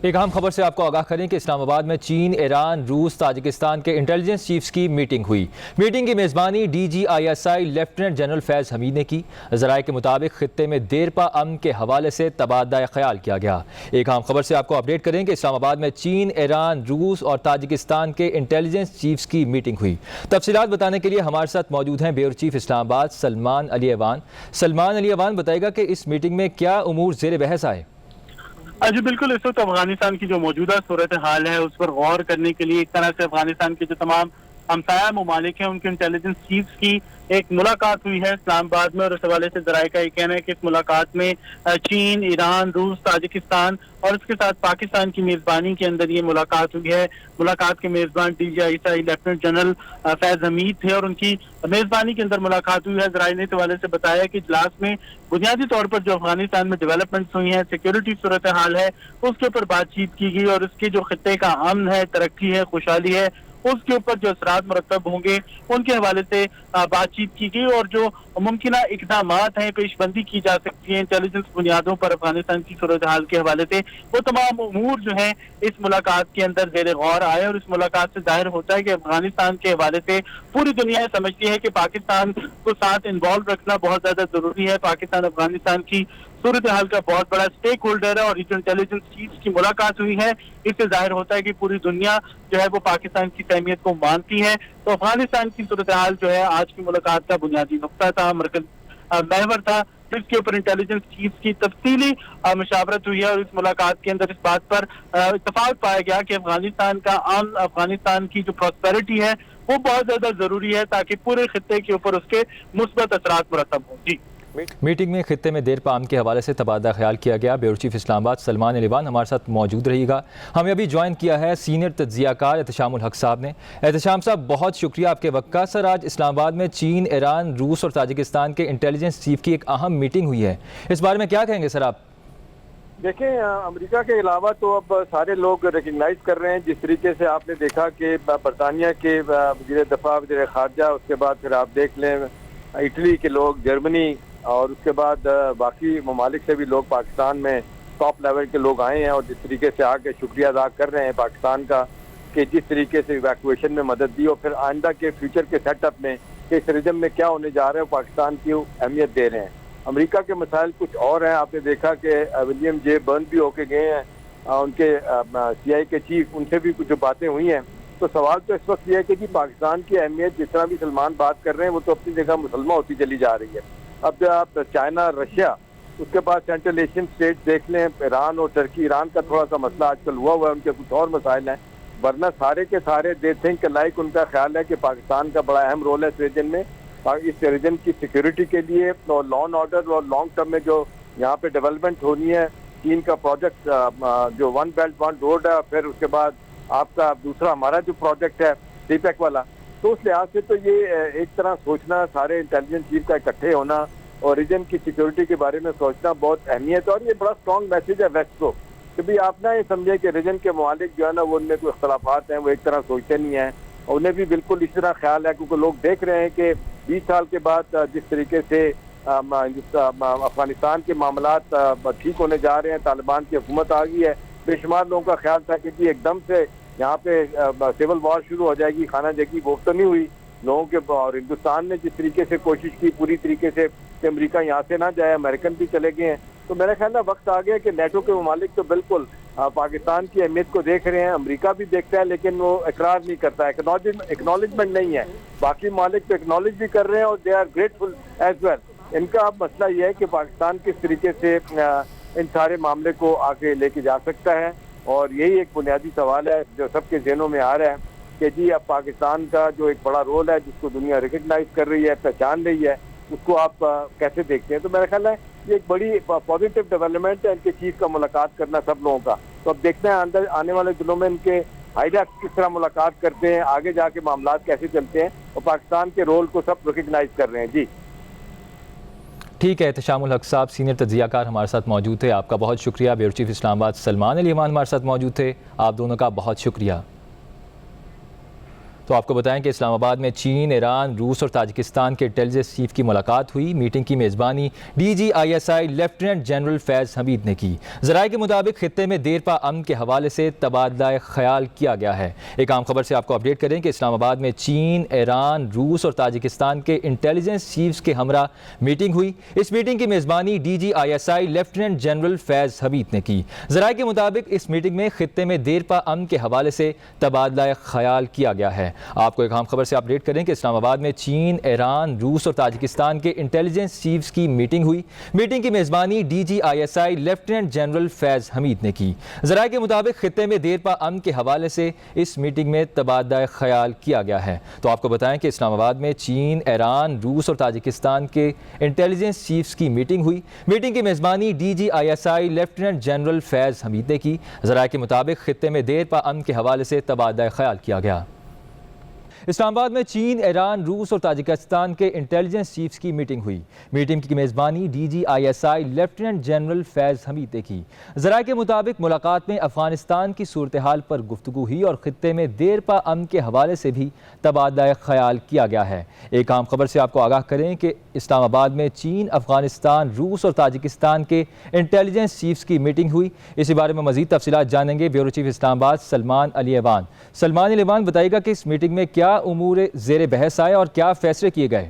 ایک اہم خبر سے آپ کو آگاہ کریں کہ اسلام آباد میں چین، ایران، روس، تاجکستان کے انٹیلیجنس چیفز کی میٹنگ ہوئی۔ میٹنگ کی میزبانی DGISI لیفٹیننٹ جنرل فیض حمید نے کی۔ ذرائع کے مطابق خطے میں دیرپا امن کے حوالے سے تبادلہ خیال کیا گیا۔ ایک اہم خبر سے آپ کو اپڈیٹ کریں کہ اسلام آباد میں چین، ایران، روس اور تاجکستان کے انٹیلیجنس چیفز کی میٹنگ ہوئی۔ تفصیلات بتانے کے لیے ہمارے ساتھ موجود ہیں بیورو چیف اسلام آباد سلمان علی ایوان۔ سلمان علی ایوان بتائے گا کہ اس میٹنگ میں کیا امور زیر بحث آئے؟ جی بالکل، اس وقت افغانستان کی جو موجودہ صورتحال ہے اس پر غور کرنے کے لیے ایک طرح سے افغانستان کے جو تمام ہمسایہ ممالک ہیں ان کے انٹیلیجنس چیفز کی ایک ملاقات ہوئی ہے اسلام آباد میں، اور اس حوالے سے ذرائع کا یہ کہنا ہے کہ اس ملاقات میں چین، ایران، روس، تاجکستان اور اس کے ساتھ پاکستان کی میزبانی کے اندر یہ ملاقات ہوئی ہے۔ ملاقات کے میزبان DGISI لیفٹیننٹ جنرل فیض حمید تھے اور ان کی میزبانی کے اندر ملاقات ہوئی ہے۔ ذرائع نے اس حوالے سے بتایا کہ اجلاس میں بنیادی طور پر جو افغانستان میں ڈیولپمنٹس ہوئی ہیں، سیکیورٹی صورتحال ہے، اس کے اوپر بات چیت کی گئی، اور اس کے جو خطے کا امن ہے، ترقی ہے، خوشحالی ہے، اس کے اوپر جو اثرات مرتب ہوں گے ان کے حوالے سے بات چیت کی گئی، اور جو ممکنہ اقدامات ہیں، پیش بندی کی جا سکتی ہے انٹیلیجنس بنیادوں پر افغانستان کی صورتحال کے حوالے سے، وہ تمام امور جو ہیں اس ملاقات کے اندر زیر غور آئے۔ اور اس ملاقات سے ظاہر ہوتا ہے کہ افغانستان کے حوالے سے پوری دنیا سمجھتی ہے کہ پاکستان کو ساتھ انوالو رکھنا بہت زیادہ ضروری ہے۔ پاکستان افغانستان کی صورتحال کا بہت بڑا سٹیک ہولڈر ہے، اور جو انٹیلیجنس چیفز کی ملاقات ہوئی ہے اس سے ظاہر ہوتا ہے کہ پوری دنیا جو ہے وہ پاکستان کی اہمیت کو مانتی ہے۔ تو افغانستان کی صورتحال جو ہے آج کی ملاقات کا بنیادی نقطہ تھا، مرکز محور تھا، جس کے اوپر انٹیلیجنس چیفز کی تفصیلی مشاورت ہوئی ہے، اور اس ملاقات کے اندر اس بات پر اتفاق پایا گیا کہ افغانستان کا امن، افغانستان کی جو پراسپیرٹی ہے وہ بہت زیادہ ضروری ہے تاکہ پورے خطے کے اوپر اس کے مثبت اثرات مرتب ہوں۔ جی، میٹنگ میں خطے میں دیرپا امن کے حوالے سے تبادلہ خیال کیا گیا۔ بیورو چیف اسلام آباد سلمان علی ایوان ہمارے ساتھ موجود رہے گا۔ ہمیں ابھی جوائن کیا ہے سینئر تجزیہ کار احتشام الحق صاحب نے۔ احتشام صاحب، بہت شکریہ آپ کے وقت کا۔ سر، آج اسلام آباد میں چین، ایران، روس اور تاجکستان کے انٹیلیجنس چیف کی ایک اہم میٹنگ ہوئی ہے، اس بارے میں کیا کہیں گے سر آپ؟ دیکھیں، امریکہ کے علاوہ تو اب سارے لوگ ریکگنائز کر رہے ہیں، جس طریقے سے آپ نے دیکھا کہ برطانیہ کے وزیر دفاع، وزیر خارجہ، اس کے بعد پھر آپ دیکھ لیں اٹلی کے لوگ، جرمنی، اور اس کے بعد باقی ممالک سے بھی لوگ پاکستان میں ٹاپ لیول کے لوگ آئے ہیں، اور جس طریقے سے آ کے شکریہ ادا کر رہے ہیں پاکستان کا کہ جس طریقے سے ایویکویشن میں مدد دی، اور پھر آئندہ کے فیوچر کے سیٹ اپ میں کہ اس ریجن میں کیا ہونے جا رہے ہیں پاکستان کی اہمیت دے رہے ہیں۔ امریکہ کے مسائل کچھ اور ہیں۔ آپ نے دیکھا کہ ولیم جے برن بھی ہو کے گئے ہیں، ان کے CIA کے چیف، ان سے بھی کچھ باتیں ہوئی ہیں۔ تو سوال تو اس وقت یہ ہے کہ جی پاکستان کی اہمیت جس طرح بھی سلمان بات کر رہے ہیں وہ تو اپنی جگہ مسلمہ ہوتی چلی جا رہی ہے۔ اب جو آپ چائنا، رشیا، اس کے بعد سینٹرل ایشین اسٹیٹ دیکھ لیں، ایران اور ترکی۔ ایران کا تھوڑا سا مسئلہ آج کل ہوا ہے، ان کے کچھ اور مسائل ہیں، ورنہ سارے کے سارے دے تھنک لائک، ان کا خیال ہے کہ پاکستان کا بڑا اہم رول ہے اس ریجن میں، اس ریجن کی سیکیورٹی کے لیے، اور لا اینڈ آرڈر اور لانگ ٹرم میں جو یہاں پہ ڈیولپمنٹ ہونی ہے۔ چین کا پروجیکٹ جو ون بیلٹ ون روڈ ہے، پھر اس کے بعد آپ کا دوسرا ہمارا جو پروجیکٹ ہے CPEC والا، تو اس لحاظ سے تو یہ ایک طرح سوچنا، سارے انٹیلیجنس چیف کا اکٹھے ہونا اور ریجن کی سیکیورٹی کے بارے میں سوچنا بہت اہمیت ہے، اور یہ بڑا اسٹرانگ میسج ہے ویسٹ کو کہ بھی آپ نہ یہ سمجھیں کہ ریجن کے ممالک جو ہے نا وہ ان میں کوئی اختلافات ہیں، وہ ایک طرح سوچتے نہیں ہیں، اور انہیں بھی بالکل اس طرح خیال ہے، کیونکہ لوگ دیکھ رہے ہیں کہ 20 سال کے بعد جس طریقے سے افغانستان کے معاملات ٹھیک ہونے جا رہے ہیں، طالبان کی حکومت آ گئی ہے، بے شمار لوگوں کا خیال تھا کہ جی ایک دم سے یہاں پہ سول وار شروع ہو جائے گی، خانہ جنگی وہ تو نہیں ہوئی لوگوں کے، اور ہندوستان نے جس طریقے سے کوشش کی پوری طریقے سے کہ امریکہ یہاں سے نہ جائے، امریکن بھی چلے گئے ہیں، تو میرا خیال ہے وقت آ گیا کہ نیٹو کے ممالک تو بالکل پاکستان کی اہمیت کو دیکھ رہے ہیں، امریکہ بھی دیکھتا ہے لیکن وہ اقرار نہیں کرتا ہے، اکنالجمنٹ نہیں ہے۔ باقی ممالک تو اکنالج بھی کر رہے ہیں اور they are grateful as well. ان کا اب مسئلہ یہ ہے کہ پاکستان کس طریقے سے ان سارے معاملے کو آگے لے کے جا سکتا ہے، اور یہی ایک بنیادی سوال ہے جو سب کے ذہنوں میں آ رہا ہے کہ جی اب پاکستان کا جو ایک بڑا رول ہے جس کو دنیا ریکگنائز کر رہی ہے، پہچان رہی ہے، اس کو آپ کیسے دیکھتے ہیں؟ تو میرا خیال ہے یہ ایک بڑی پازیٹیو ڈیولپمنٹ ہے ان کے چیف کا ملاقات کرنا سب لوگوں کا۔ تو اب دیکھتے ہیں آنے والے دنوں میں ان کے ہائیڈیکس کس طرح ملاقات کرتے ہیں، آگے جا کے معاملات کیسے چلتے ہیں، اور پاکستان کے رول کو سب ریکگنائز کر رہے ہیں۔ جی ٹھیک ہے، احتشام الحق صاحب سینئر تجزیہ کار ہمارے ساتھ موجود تھے، آپ کا بہت شکریہ۔ بیورو چیف اسلام آباد سلمان علی ایوان ہمارے ساتھ موجود تھے، آپ دونوں کا بہت شکریہ۔ تو آپ کو بتائیں کہ اسلام آباد میں چین، ایران، روس اور تاجکستان کے انٹیلیجنس چیف کی ملاقات ہوئی۔ میٹنگ کی میزبانی DGISI لیفٹیننٹ جنرل فیض حمید نے کی۔ ذرائع کے مطابق خطے میں دیر پا امن کے حوالے سے تبادلہ خیال کیا گیا ہے۔ ایک عام خبر سے آپ کو اپڈیٹ کریں کہ اسلام آباد میں چین، ایران، روس اور تاجکستان کے انٹیلیجنس چیفز کے ہمراہ میٹنگ ہوئی۔ اس میٹنگ کی میزبانی DGISI لیفٹیننٹ جنرل فیض حمید نے کی۔ ذرائع کے مطابق اس میٹنگ میں خطے میں دیر پا امن کے حوالے سے تبادلہ خیال کیا گیا ہے۔ آپ کو ایک عام خبر سے اپڈیٹ کریں کہ اسلام آباد میں چین، ایران، روس اور تاجکستان کے انٹیلیجنس چیفز کی میٹنگ ہوئی۔ میٹنگ کی میزبانی DGISI لیفٹیننٹ جنرل فیض حمید نے کی۔ ذرائع کے مطابق خطے میں دیر پا امن کے حوالے سے اس میٹنگ میں تبادلہ خیال کیا گیا ہے۔ تو آپ کو بتائیں کہ اسلام آباد میں چین، ایران، روس اور تاجکستان کے انٹیلیجنس چیفز کی میٹنگ ہوئی۔ میٹنگ کی میزبانی DGISI لیفٹیننٹ جنرل فیض حمید نے کی۔ ذرائع کے مطابق خطے میں دیر پا امن کے حوالے سے تبادلہ خیال کیا گیا۔ اسلام آباد میں چین، ایران، روس اور تاجکستان کے انٹیلیجنس چیفز کی میٹنگ ہوئی۔ میٹنگ کی میزبانی DGISI لیفٹیننٹ جنرل فیض حمید نے کی۔ ذرائع کے مطابق ملاقات میں افغانستان کی صورتحال پر گفتگو ہوئی اور خطے میں دیر پا امن کے حوالے سے بھی تبادلہ خیال کیا گیا ہے۔ ایک عام خبر سے آپ کو آگاہ کریں کہ اسلام آباد میں چین، افغانستان، روس اور تاجکستان کے انٹیلیجنس چیفز کی میٹنگ ہوئی۔ اسی بارے میں مزید تفصیلات جانیں گے بیورو چیف اسلام آباد سلمان علی ایوان۔ سلمان علی ایوان، بتائیے گا کہ اس میٹنگ میں کیا امور زیر بحث آئے اور کیا فیصلے کیے گئے؟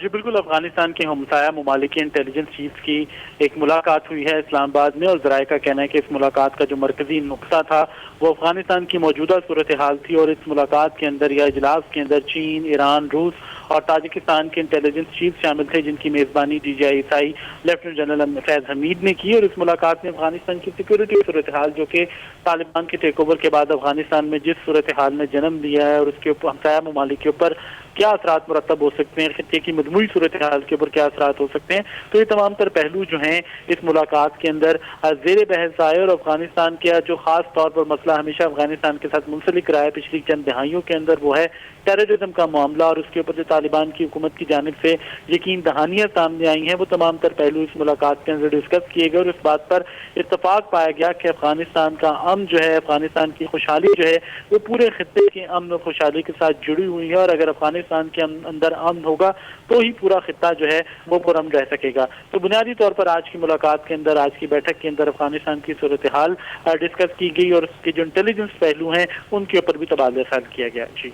جی بالکل، افغانستان کے ہمسایہ ممالک کے انٹیلیجنس چیف کی ایک ملاقات ہوئی ہے اسلام آباد میں، اور ذرائع کا کہنا ہے کہ اس ملاقات کا جو مرکزی نقطہ تھا وہ افغانستان کی موجودہ صورتحال تھی، اور اس ملاقات کے اندر یا اجلاس کے اندر چین، ایران، روس اور تاجکستان کے انٹیلیجنس چیف شامل تھے، جن کی میزبانی DGISI لیفٹیننٹ جنرل فیض حمید نے کی۔ اور اس ملاقات میں افغانستان کی سیکورٹی صورتحال، جو کہ طالبان کے ٹیک اوور کے بعد افغانستان میں جس صورتحال نے جنم لیا ہے، اور اس کے اوپر ہمسایہ ممالک کے اوپر کیا اثرات مرتب ہو سکتے ہیں، خطے کی مجموعی صورتحال کے اوپر کیا اثرات ہو سکتے ہیں، تو یہ تمام تر پہلو جو ہیں اس ملاقات کے اندر زیر بحث آئے۔ اور افغانستان کا جو خاص طور پر مسئلہ ہمیشہ افغانستان کے ساتھ منسلک رہا ہے پچھلی چند دہائیوں کے اندر، وہ ہے ٹیررزم کا معاملہ، اور اس کے اوپر جو طالبان کی حکومت کی جانب سے یقین دہانیاں سامنے آئی ہیں، وہ تمام تر پہلو اس ملاقات کے اندر ڈسکس کیے گئے، اور اس بات پر اتفاق پایا گیا کہ افغانستان کا امن جو ہے، افغانستان کی خوشحالی جو ہے، وہ پورے خطے کے امن و خوشحالی کے ساتھ جڑی ہوئی ہے، اور اگر افغانستان کے اندر امن ہوگا تو ہی پورا خطہ جو ہے وہ پرامن رہ سکے گا۔ تو بنیادی طور پر آج کی ملاقات کے اندر، آج کی بیٹھک کے اندر افغانستان کی صورتحال ڈسکس کی گئی، اور اس کے جو انٹیلیجنس پہلو ہیں ان کے اوپر بھی تبادلہ خیال کیا گیا۔ جی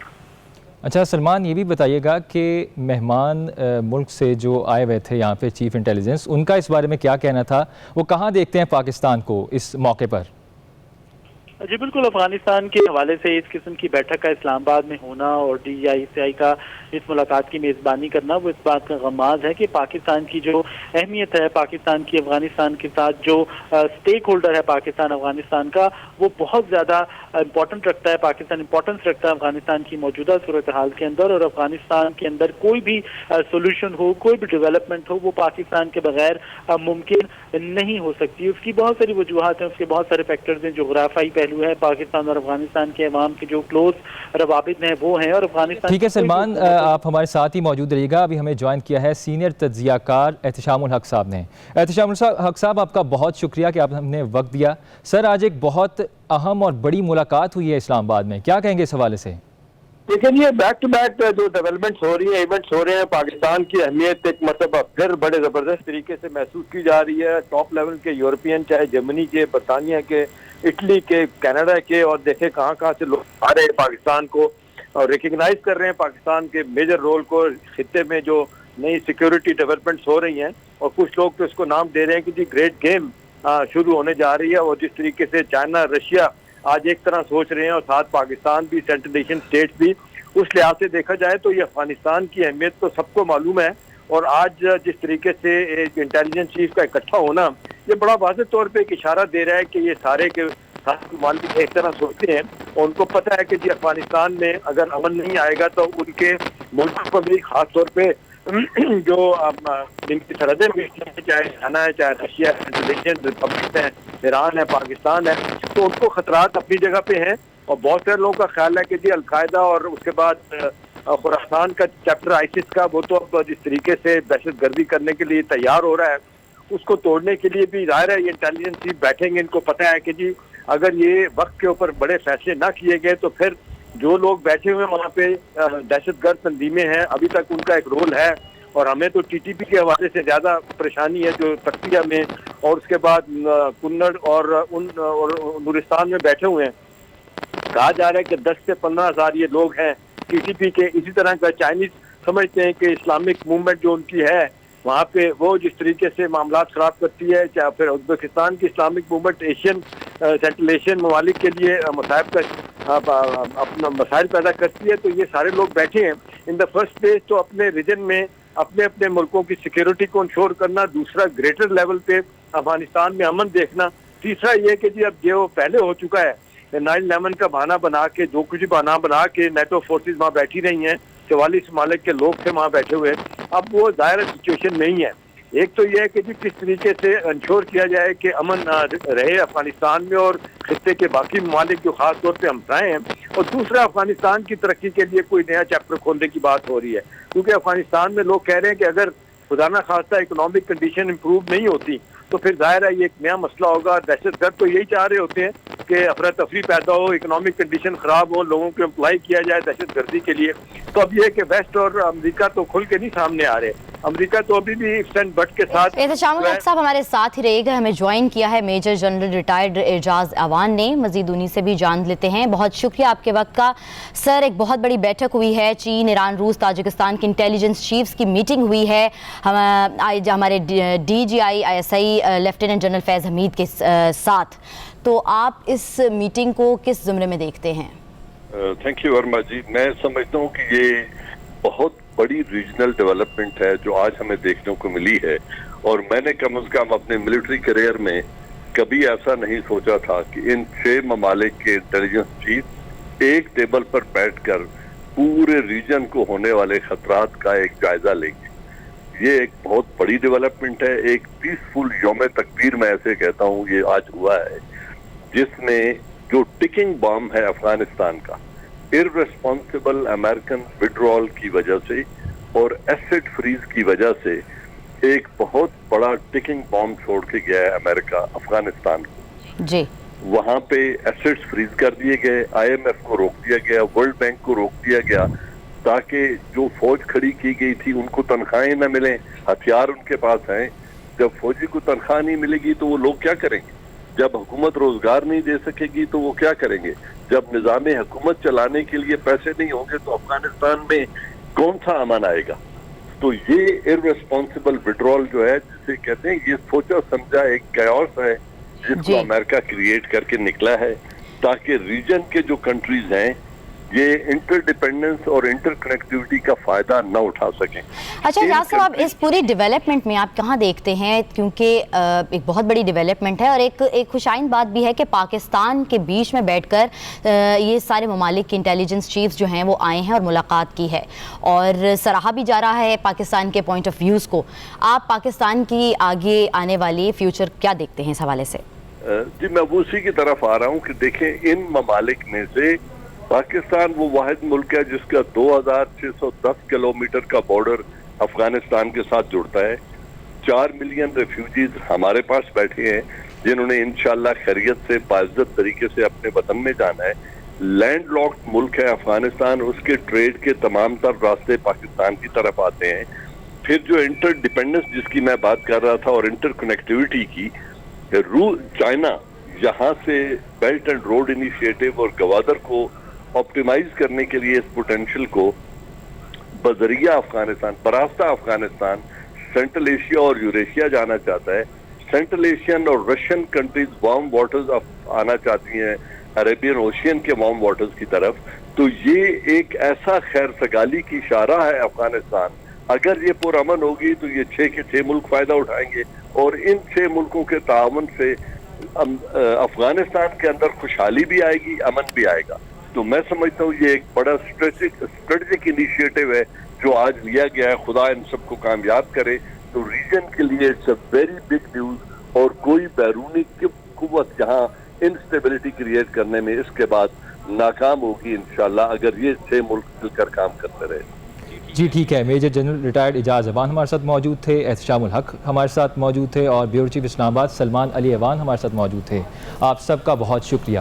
اچھا سلمان، یہ بھی بتائیے گا کہ مہمان ملک سے جو آئے ہوئے تھے یہاں پہ چیف انٹیلیجنس، ان کا اس بارے میں کیا کہنا تھا؟ وہ کہاں دیکھتے ہیں پاکستان کو اس موقع پر؟ جی بالکل، افغانستان کے حوالے سے اس قسم کی بیٹھک کا اسلام آباد میں ہونا اور DGISI کا اس ملاقات کی میزبانی کرنا، وہ اس بات کا غماز ہے کہ پاکستان کی جو اہمیت ہے، پاکستان کی افغانستان کے ساتھ جو سٹیک ہولڈر ہے پاکستان افغانستان کا، وہ بہت زیادہ امپورٹنٹ رکھتا ہے۔ پاکستان امپورٹنس رکھتا ہے افغانستان کی موجودہ صورتحال کے اندر، اور افغانستان کے اندر کوئی بھی سولوشن ہو، کوئی بھی ڈیولپمنٹ ہو، وہ پاکستان کے بغیر ممکن نہیں ہو سکتی۔ اس کی بہت ساری وجوہات ہیں، اس کے بہت سارے فیکٹرز ہیں، جغرافیائی پہلو ہے، پاکستان اور افغانستان کے عوام کے جو کلوز روابط ہیں وہ ہیں، اور افغانستان۔ ٹھیک ہے سلمان، آپ ہمارے ساتھ ہی موجود رہیے گا۔ ابھی ہمیں جوائن کیا ہے سینئر تجزیہ کار احتشام الحق صاحب نے۔ احتشام الحق صاحب، آپ کا بہت شکریہ کہ آپ نے وقت دیا۔ سر، آج ایک بہت اہم اور بڑی ملاقات ہوئی ہے اسلام آباد میں، کیا کہیں گے اس حوالے سے؟ لیکن یہ بیک ٹو بیک جو ڈیولپمنٹس ہو رہی ہیں، ایونٹس ہو رہے ہیں، پاکستان کی اہمیت ایک مرتبہ پھر بڑے زبردست طریقے سے محسوس کی جا رہی ہے۔ ٹاپ لیول کے یورپین، چاہے جرمنی کے، برطانیہ کے، اٹلی کے، کینیڈا کے، اور دیکھیں کہاں کہاں سے لوگ آ رہے ہیں پاکستان کو اور ریکگنائز کر رہے ہیں پاکستان کے میجر رول کو خطے میں جو نئی سیکیورٹی ڈیولپمنٹس ہو رہی ہیں، اور کچھ لوگ تو اس کو نام دے رہے ہیں کہ جی گریٹ گیم شروع ہونے جا رہی ہے۔ اور جس طریقے سے چائنا، رشیا آج ایک طرح سوچ رہے ہیں، اور ساتھ پاکستان بھی، سینٹرل ایشین اسٹیٹس بھی، اس لحاظ سے دیکھا جائے تو یہ افغانستان کی اہمیت تو سب کو معلوم ہے۔ اور آج جس طریقے سے ایک انٹیلیجنس چیف کا اکٹھا ہونا، یہ بڑا واضح طور پہ ایک اشارہ دے رہا ہے کہ یہ سارے کے سارے ممالک ایک طرح سوچتے ہیں، اور ان کو پتہ ہے کہ جی افغانستان میں اگر امن نہیں آئے گا تو ان کے ملک پر بھی، خاص طور پہ جو جن کی سرحدیں چاہے چائنا ہے، چاہے رشیا ہے، انڈونیشین ریپبلک ہے، ایران ہے، پاکستان ہے، تو ان کو خطرات اپنی جگہ پہ ہیں۔ اور بہت سارے لوگوں کا خیال ہے کہ جی القاعدہ اور اس کے بعد خراسان کا چیپٹر آئیسس کا، وہ تو اب جس طریقے سے دہشت گردی کرنے کے لیے تیار ہو رہا ہے، اس کو توڑنے کے لیے بھی ظاہر ہے یہ انٹیلیجنس چیف بیٹھیں گے۔ ان کو پتہ ہے کہ جی اگر یہ وقت کے اوپر بڑے فیصلے نہ کیے گئے تو پھر جو لوگ بیٹھے ہوئے وہاں پہ دہشت گرد تنظیمیں ہیں، ابھی تک ان کا ایک رول ہے، اور ہمیں تو ٹی ٹی پی کے حوالے سے زیادہ پریشانی ہے جو تختیہ میں اور اس کے بعد کنڑ اور نورستان میں بیٹھے ہوئے ہیں۔ کہا جا رہا ہے کہ 10 سے 15 ہزار یہ لوگ ہیں ٹی ٹی پی کے۔ اسی طرح کا چائنیز سمجھتے ہیں کہ اسلامک موومنٹ جو ان کی ہے وہاں پہ وہ جس طریقے سے معاملات خراب کرتی ہے، چاہے پھر ازبکستان کی Islamic movement Asian central Asian ممالک کے لیے مصائب کا اپنا مسائل پیدا کرتی ہے، تو یہ سارے لوگ بیٹھے ہیں۔ ان دا فرسٹ پلیس تو اپنے ریجن میں اپنے اپنے ملکوں کی سیکیورٹی کو انشور کرنا، دوسرا گریٹر لیول پہ افغانستان میں امن دیکھنا، تیسرا یہ کہ جی اب جو پہلے ہو چکا ہے 9/11 کا بہانہ بنا کے، جو کچھ بہانہ بنا کے نیٹو فورسز وہاں بیٹھی رہی ہیں، 44 ممالک کے لوگ تھے وہاں بیٹھے ہوئے، اب وہ ظاہر سچویشن نہیں ہے۔ ایک تو یہ ہے کہ جی کس طریقے سے انشور کیا جائے کہ امن رہے افغانستان میں اور خطے کے باقی ممالک جو خاص طور پہ ہمسائے ہیں، اور دوسرا افغانستان کی ترقی کے لیے کوئی نیا چیپٹر کھولنے کی بات ہو رہی ہے، کیونکہ افغانستان میں لوگ کہہ رہے ہیں کہ اگر خدا نہ خواستہ اکنامک کنڈیشن امپروو نہیں ہوتی تو پھر ظاہر ہے یہ ایک نیا مسئلہ ہوگا۔ دہشت گرد تو یہی چاہ رہے ہوتے ہیں کہ افراتفری پیدا ہو، اکنامک کنڈیشن خراب ہو، لوگوں کو امپلائی کیا جائے دہشت گردی کے لیے۔ تو اب یہ کہ ویسٹ اور امریکہ تو کھل کے نہیں سامنے آ رہے، امریکہ تو ابھی بھی ایکسٹینڈ بٹ کے ساتھ۔ احتشام الحق صاحب ہمارے ساتھ ہی رہے گا، ہمیں جوائن کیا ہے میجر جنرل ریٹائرڈ اعجاز اعوان نے، مزید انہی سے بھی جان لیتے ہیں۔ بہت شکریہ آپ کے وقت کا سر۔ ایک بہت بڑی بیٹھک ہوئی ہے، چین، ایران، روس، تاجکستان کی انٹیلیجنس چیفز کی میٹنگ ہوئی ہے ہمارے D G I S I lieutenant general Faiz Hameed کے ساتھ، تو آپ اس میٹنگ کو کس زمرے میں دیکھتے ہیں؟ تھینک یو ورما جی، میں سمجھتا ہوں کہ یہ بہت بڑی ریجنل ڈیولپمنٹ ہے جو آج ہمیں دیکھنے کو ملی ہے، اور میں نے کم از کم اپنے ملٹری کیریئر میں کبھی ایسا نہیں سوچا تھا کہ ان 6 ممالک کے انٹیلیجنس چیف ایک ٹیبل پر بیٹھ کر پورے ریجن کو ہونے والے خطرات کا ایک جائزہ لیں گے۔ یہ ایک بہت بڑی ڈیولپمنٹ ہے، ایک پیسفل یوم تکبیر میں ایسے کہتا ہوں یہ آج ہوا ہے، جس میں جو ٹکنگ بام ہے افغانستان کا، ارریسپانسبل امریکن وڈرال کی وجہ سے اور ایسڈ فریز کی وجہ سے ایک بہت بڑا ٹکنگ بام چھوڑ کے گیا ہے امریکہ افغانستان کو۔ جی، وہاں پہ ایسڈ فریز کر دیے گئے، آئی ایم ایف کو روک دیا گیا، ورلڈ بینک کو روک دیا گیا، تاکہ جو فوج کھڑی کی گئی تھی ان کو تنخواہیں نہ ملیں، ہتھیار ان کے پاس ہیں۔ جب فوجی کو تنخواہ نہیں ملے گی تو وہ لوگ کیا کریں گے؟ جب حکومت روزگار نہیں دے سکے گی تو وہ کیا کریں گے؟ جب نظام حکومت چلانے کے لیے پیسے نہیں ہوں گے تو افغانستان میں کون سا امن آئے گا؟ تو یہ ارریسپانسبل وڈرال جو ہے جسے کہتے ہیں، یہ سوچا سمجھا ایک کیوس ہے جس کو امریکہ کریٹ کر کے نکلا ہے، تاکہ ریجن کے جو کنٹریز ہیں یہ انٹر ڈیپینڈنس اور انٹر کنیکٹیوٹی کا فائدہ نہ اٹھا سکیں۔ اچھا اعجاز صاحب، اس پوری ڈیولپمنٹ میں آپ کہاں دیکھتے ہیں، کیونکہ ایک بہت بڑی ڈیولپمنٹ ہے اور ایک خوشائن بات بھی ہے کہ پاکستان کے بیچ میں بیٹھ کر یہ سارے ممالک کے انٹیلیجنس چیفز جو ہیں وہ آئے ہیں اور ملاقات کی ہے، اور سراہا بھی جا رہا ہے پاکستان کے پوائنٹ آف ویوز کو۔ آپ پاکستان کی آگے آنے والی فیوچر کیا دیکھتے ہیں اس حوالے سے؟ جی، میں اسی کی طرف آ رہا ہوں کہ دیکھیں، ان ممالک میں سے پاکستان وہ واحد ملک ہے جس کا 2610 کلومیٹر کا بارڈر افغانستان کے ساتھ جڑتا ہے۔ 4 ملین ریفیوجیز ہمارے پاس بیٹھے ہیں جنہوں نے انشاءاللہ خیریت سے باعزت طریقے سے اپنے وطن میں جانا ہے۔ لینڈ لاکڈ ملک ہے افغانستان، اس کے ٹریڈ کے تمام تر راستے پاکستان کی طرف آتے ہیں۔ پھر جو انٹر ڈیپینڈنس جس کی میں بات کر رہا تھا اور انٹر کنیکٹیوٹی کی، چائنا یہاں سے بیلٹ اینڈ روڈ انیشیٹو اور گوادر کو آپٹیمائز کرنے کے لیے اس پوٹینشل کو بذریعہ افغانستان، براستہ افغانستان سینٹرل ایشیا اور یوریشیا جانا چاہتا ہے۔ سینٹرل ایشین اور رشین کنٹریز وارم واٹرز آنا چاہتی ہیں عربین اوشین کے وارم واٹرز کی طرف، تو یہ ایک ایسا خیر سگالی کی اشارہ ہے افغانستان۔ اگر یہ پرامن ہوگی تو یہ 6 کے 6 ملک فائدہ اٹھائیں گے، اور ان 6 ملکوں کے تعاون سے افغانستان کے اندر خوشحالی بھی آئے گی، امن بھی آئے گا۔ تو میں سمجھتا ہوں یہ ایک بڑا اسٹریٹجک انیشیٹو ہے جو آج لیا گیا ہے۔ خدا ان سب کو کامیاب کرے۔ تو ریجن کے لیے it's a very big news, اور کوئی بیرونی قوت یہاں انسٹیبلٹی کریٹ کرنے میں اس کے بعد ناکام ہوگی انشاءاللہ، اگر یہ 6 ملک مل کر کام کرتے رہے۔ جی ٹھیک ہے، میجر جنرل ریٹائرڈ اعجاز اعوان ہمارے ساتھ موجود تھے، احتشام الحق ہمارے ساتھ موجود تھے، اور بیورو چیف اسلام آباد سلمان علی اعوان ہمارے ساتھ موجود تھے۔ آپ سب کا بہت شکریہ۔